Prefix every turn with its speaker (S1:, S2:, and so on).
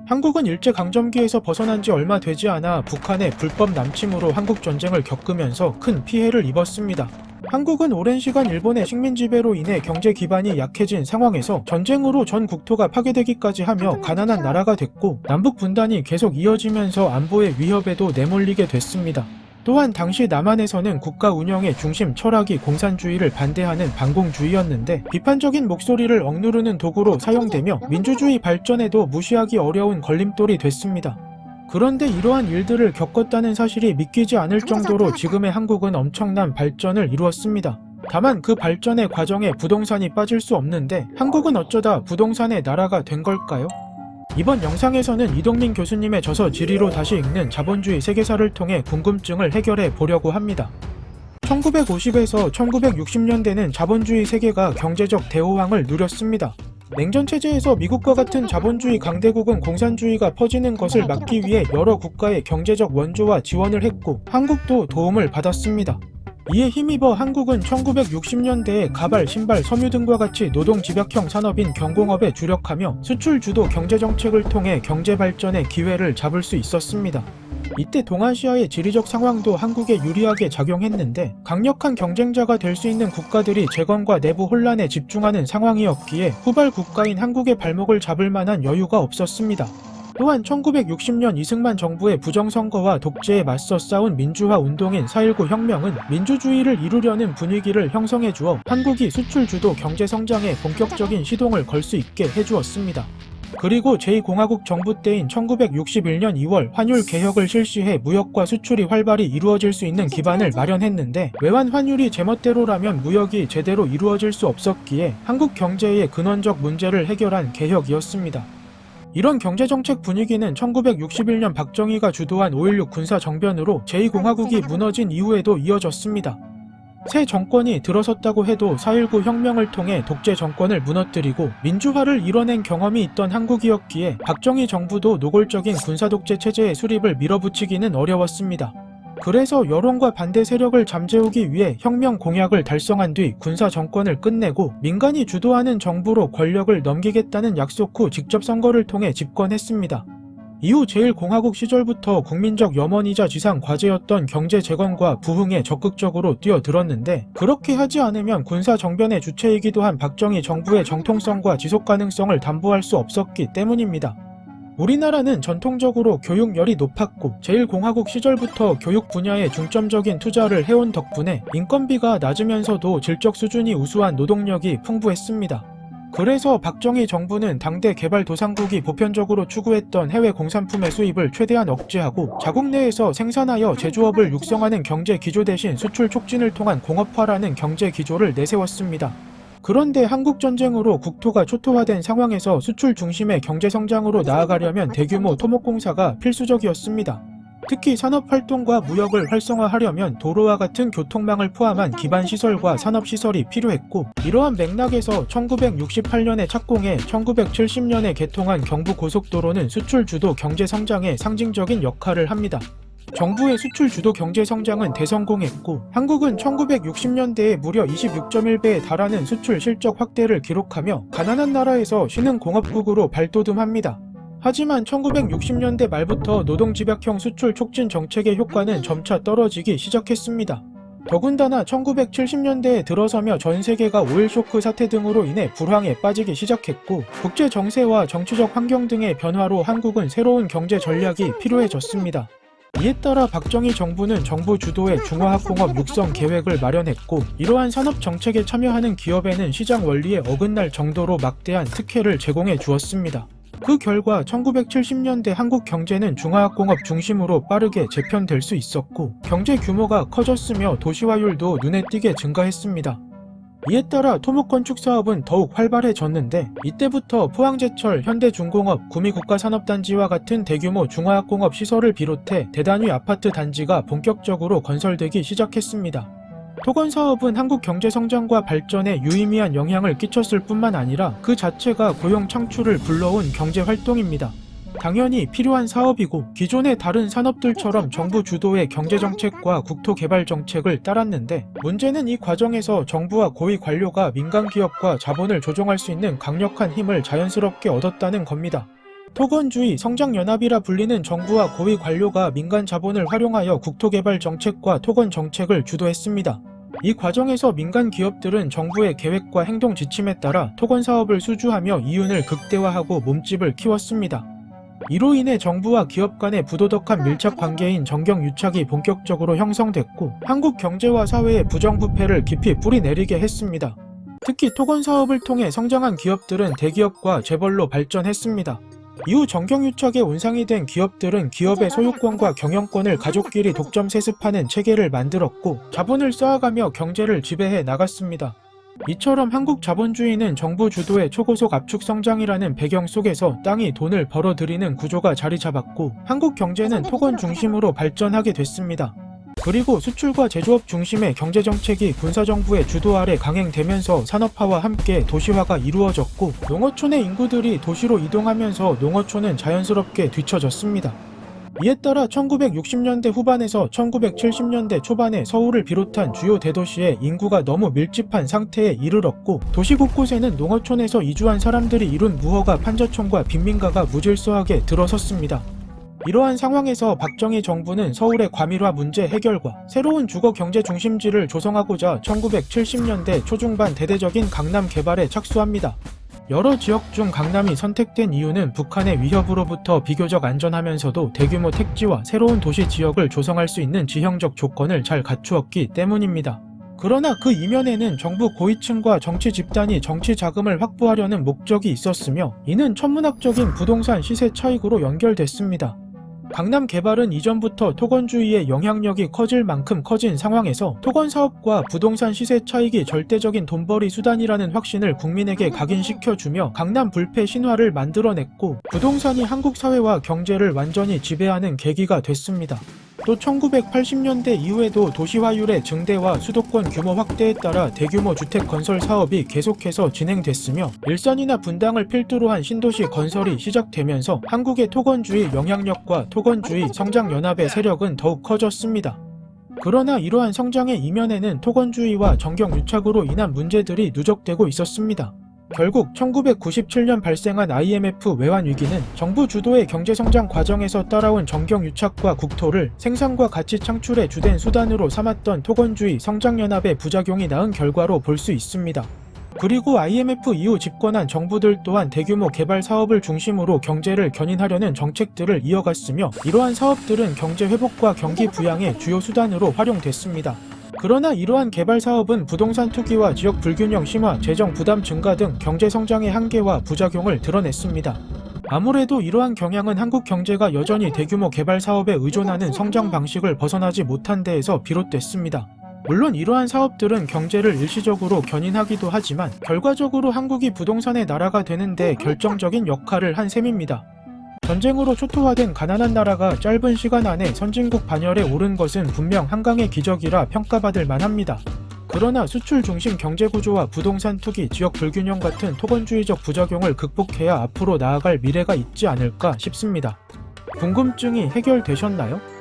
S1: 한국은 일제강점기에서 벗어난 지 얼마 되지 않아 북한의 불법 남침으로 한국전쟁을 겪으면서 큰 피해를 입었습니다. 한국은 오랜 시간 일본의 식민 지배로 인해 경제 기반이 약해진 상황에서 전쟁으로 전 국토가 파괴되기까지 하며 가난한 나라가 됐고, 남북 분단이 계속 이어지면서 안보의 위협에도 내몰리게 됐습니다. 또한 당시 남한에서는 국가 운영의 중심 철학이 공산주의를 반대하는 반공주의였는데, 비판적인 목소리를 억누르는 도구로 사용되며 민주주의 발전에도 무시하기 어려운 걸림돌이 됐습니다. 그런데 이러한 일들을 겪었다는 사실이 믿기지 않을 정도로 지금의 한국은 엄청난 발전을 이루었습니다. 다만 그 발전의 과정에 부동산이 빠질 수 없는데, 한국은 어쩌다 부동산의 나라가 된 걸까요? 이번 영상에서는 이동민 교수님의 저서 지리로 다시 읽는 자본주의 세계사를 통해 궁금증을 해결해 보려고 합니다. 1950에서 1960년대는 자본주의 세계가 경제적 대호황을 누렸습니다. 냉전체제에서 미국과 같은 자본주의 강대국은 공산주의가 퍼지는 것을 막기 위해 여러 국가의 경제적 원조와 지원을 했고, 한국도 도움을 받았습니다. 이에 힘입어 한국은 1960년대에 가발, 신발, 섬유 등과 같이 노동집약형 산업인 경공업에 주력하며 수출 주도 경제정책을 통해 경제발전의 기회를 잡을 수 있었습니다. 이때 동아시아의 지리적 상황도 한국에 유리하게 작용했는데, 강력한 경쟁자가 될 수 있는 국가들이 재건과 내부 혼란에 집중하는 상황이었기에 후발 국가인 한국의 발목을 잡을 만한 여유가 없었습니다. 또한 1960년 이승만 정부의 부정선거와 독재에 맞서 싸운 민주화 운동인 4.19 혁명은 민주주의를 이루려는 분위기를 형성해 주어 한국이 수출 주도 경제 성장에 본격적인 시동을 걸 수 있게 해주었습니다. 그리고 제2공화국 정부 때인 1961년 2월 환율 개혁을 실시해 무역과 수출이 활발히 이루어질 수 있는 기반을 마련했는데, 외환 환율이 제멋대로라면 무역이 제대로 이루어질 수 없었기에 한국 경제의 근원적 문제를 해결한 개혁이었습니다. 이런 경제정책 분위기는 1961년 박정희가 주도한 5.16 군사정변으로 제2공화국이 무너진 이후에도 이어졌습니다. 새 정권이 들어섰다고 해도 4.19 혁명을 통해 독재 정권을 무너뜨리고 민주화를 이뤄낸 경험이 있던 한국이었기에 박정희 정부도 노골적인 군사독재 체제의 수립을 밀어붙이기는 어려웠습니다. 그래서 여론과 반대 세력을 잠재우기 위해 혁명 공약을 달성한 뒤 군사 정권을 끝내고 민간이 주도하는 정부로 권력을 넘기겠다는 약속 후 직접 선거를 통해 집권했습니다. 이후 제1공화국 시절부터 국민적 염원이자 지상 과제였던 경제 재건과 부흥에 적극적으로 뛰어들었는데, 그렇게 하지 않으면 군사 정변의 주체이기도 한 박정희 정부의 정통성과 지속 가능성을 담보할 수 없었기 때문입니다. 우리나라는 전통적으로 교육열이 높았고 제1공화국 시절부터 교육 분야에 중점적인 투자를 해온 덕분에 인건비가 낮으면서도 질적 수준이 우수한 노동력이 풍부했습니다. 그래서 박정희 정부는 당대 개발도상국이 보편적으로 추구했던 해외 공산품의 수입을 최대한 억제하고 자국 내에서 생산하여 제조업을 육성하는 경제 기조 대신 수출 촉진을 통한 공업화라는 경제 기조를 내세웠습니다. 그런데 한국전쟁으로 국토가 초토화된 상황에서 수출 중심의 경제성장으로 나아가려면 대규모 토목공사가 필수적이었습니다. 특히 산업활동과 무역을 활성화하려면 도로와 같은 교통망을 포함한 기반시설과 산업시설이 필요했고, 이러한 맥락에서 1968년에 착공해 1970년에 개통한 경부고속도로는 수출 주도 경제성장에 상징적인 역할을 합니다. 정부의 수출 주도 경제 성장은 대성공했고, 한국은 1960년대에 무려 26.1배에 달하는 수출 실적 확대를 기록하며 가난한 나라에서 신흥 공업국으로 발돋움합니다. 하지만 1960년대 말부터 노동집약형 수출 촉진 정책의 효과는 점차 떨어지기 시작했습니다. 더군다나 1970년대에 들어서며 전세계가 오일 쇼크 사태 등으로 인해 불황에 빠지기 시작했고, 국제 정세와 정치적 환경 등의 변화로 한국은 새로운 경제 전략이 필요해졌습니다. 이에 따라 박정희 정부는 정부 주도의 중화학공업 육성 계획을 마련했고, 이러한 산업 정책에 참여하는 기업에는 시장 원리에 어긋날 정도로 막대한 특혜를 제공해 주었습니다. 그 결과 1970년대 한국 경제는 중화학공업 중심으로 빠르게 재편될 수 있었고, 경제 규모가 커졌으며 도시화율도 눈에 띄게 증가했습니다. 이에 따라 토목건축 사업은 더욱 활발해졌는데, 이때부터 포항제철, 현대중공업, 구미국가산업단지와 같은 대규모 중화학공업 시설을 비롯해 대단위 아파트 단지가 본격적으로 건설되기 시작했습니다. 토건사업은 한국 경제성장과 발전에 유의미한 영향을 끼쳤을 뿐만 아니라 그 자체가 고용 창출을 불러온 경제활동입니다. 당연히 필요한 사업이고, 기존의 다른 산업들처럼 정부 주도의 경제정책과 국토개발정책을 따랐는데, 문제는 이 과정에서 정부와 고위 관료가 민간기업과 자본을 조종할 수 있는 강력한 힘을 자연스럽게 얻었다는 겁니다. 토건주의 성장연합이라 불리는 정부와 고위 관료가 민간 자본을 활용하여 국토개발 정책과 토건 정책을 주도했습니다. 이 과정에서 민간 기업들은 정부의 계획과 행동 지침에 따라 토건 사업을 수주하며 이윤을 극대화하고 몸집을 키웠습니다. 이로 인해 정부와 기업 간의 부도덕한 밀착 관계인 정경유착이 본격적으로 형성됐고 한국 경제와 사회의 부정부패를 깊이 뿌리내리게 했습니다. 특히 토건 사업을 통해 성장한 기업들은 대기업과 재벌로 발전했습니다. 이후 정경유착의 온상이 된 기업들은 기업의 소유권과 경영권을 가족끼리 독점 세습하는 체계를 만들었고 자본을 쌓아가며 경제를 지배해 나갔습니다. 이처럼 한국 자본주의는 정부 주도의 초고속 압축 성장이라는 배경 속에서 땅이 돈을 벌어들이는 구조가 자리 잡았고 한국 경제는 토건 중심으로 발전하게 됐습니다. 그리고 수출과 제조업 중심의 경제정책이 군사정부의 주도 아래 강행되면서 산업화와 함께 도시화가 이루어졌고 농어촌의 인구들이 도시로 이동하면서 농어촌은 자연스럽게 뒤처졌습니다. 이에 따라 1960년대 후반에서 1970년대 초반에 서울을 비롯한 주요 대도시의 인구가 너무 밀집한 상태에 이르렀고 도시 곳곳에는 농어촌에서 이주한 사람들이 이룬 무허가 판자촌과 빈민가가 무질서하게 들어섰습니다. 이러한 상황에서 박정희 정부는 서울의 과밀화 문제 해결과 새로운 주거 경제 중심지를 조성하고자 1970년대 초중반 대대적인 강남 개발에 착수합니다. 여러 지역 중 강남이 선택된 이유는 북한의 위협으로부터 비교적 안전하면서도 대규모 택지와 새로운 도시 지역을 조성할 수 있는 지형적 조건을 잘 갖추었기 때문입니다. 그러나 그 이면에는 정부 고위층과 정치 집단이 정치 자금을 확보하려는 목적이 있었으며 이는 천문학적인 부동산 시세 차익으로 연결됐습니다. 강남 개발은 이전부터 토건주의의 영향력이 커질 만큼 커진 상황에서 토건 사업과 부동산 시세 차익이 절대적인 돈벌이 수단이라는 확신을 국민에게 각인시켜주며 강남 불패 신화를 만들어냈고 부동산이 한국 사회와 경제를 완전히 지배하는 계기가 됐습니다. 또 1980년대 이후에도 도시화율의 증대와 수도권 규모 확대에 따라 대규모 주택 건설 사업이 계속해서 진행됐으며 일산이나 분당을 필두로 한 신도시 건설이 시작되면서 한국의 토건주의 영향력과 토건주의 성장연합의 세력은 더욱 커졌습니다. 그러나 이러한 성장의 이면에는 토건주의와 정경유착으로 인한 문제들이 누적되고 있었습니다. 결국 1997년 발생한 IMF 외환위기는 정부 주도의 경제성장 과정에서 따라온 정경유착과 국토를 생산과 가치 창출의 주된 수단으로 삼았던 토건주의 성장연합의 부작용이 낳은 결과로 볼 수 있습니다. 그리고 IMF 이후 집권한 정부들 또한 대규모 개발 사업을 중심으로 경제를 견인하려는 정책들을 이어갔으며 이러한 사업들은 경제 회복과 경기 부양의 주요 수단으로 활용됐습니다. 그러나 이러한 개발 사업은 부동산 투기와 지역 불균형 심화, 재정 부담 증가 등 경제 성장의 한계와 부작용을 드러냈습니다. 아무래도 이러한 경향은 한국 경제가 여전히 대규모 개발 사업에 의존하는 성장 방식을 벗어나지 못한 데에서 비롯됐습니다. 물론 이러한 사업들은 경제를 일시적으로 견인하기도 하지만 결과적으로 한국이 부동산의 나라가 되는 데 결정적인 역할을 한 셈입니다. 전쟁으로 초토화된 가난한 나라가 짧은 시간 안에 선진국 반열에 오른 것은 분명 한강의 기적이라 평가받을 만합니다. 그러나 수출 중심 경제구조와 부동산 투기, 지역 불균형 같은 토건주의적 부작용을 극복해야 앞으로 나아갈 미래가 있지 않을까 싶습니다. 궁금증이 해결되셨나요?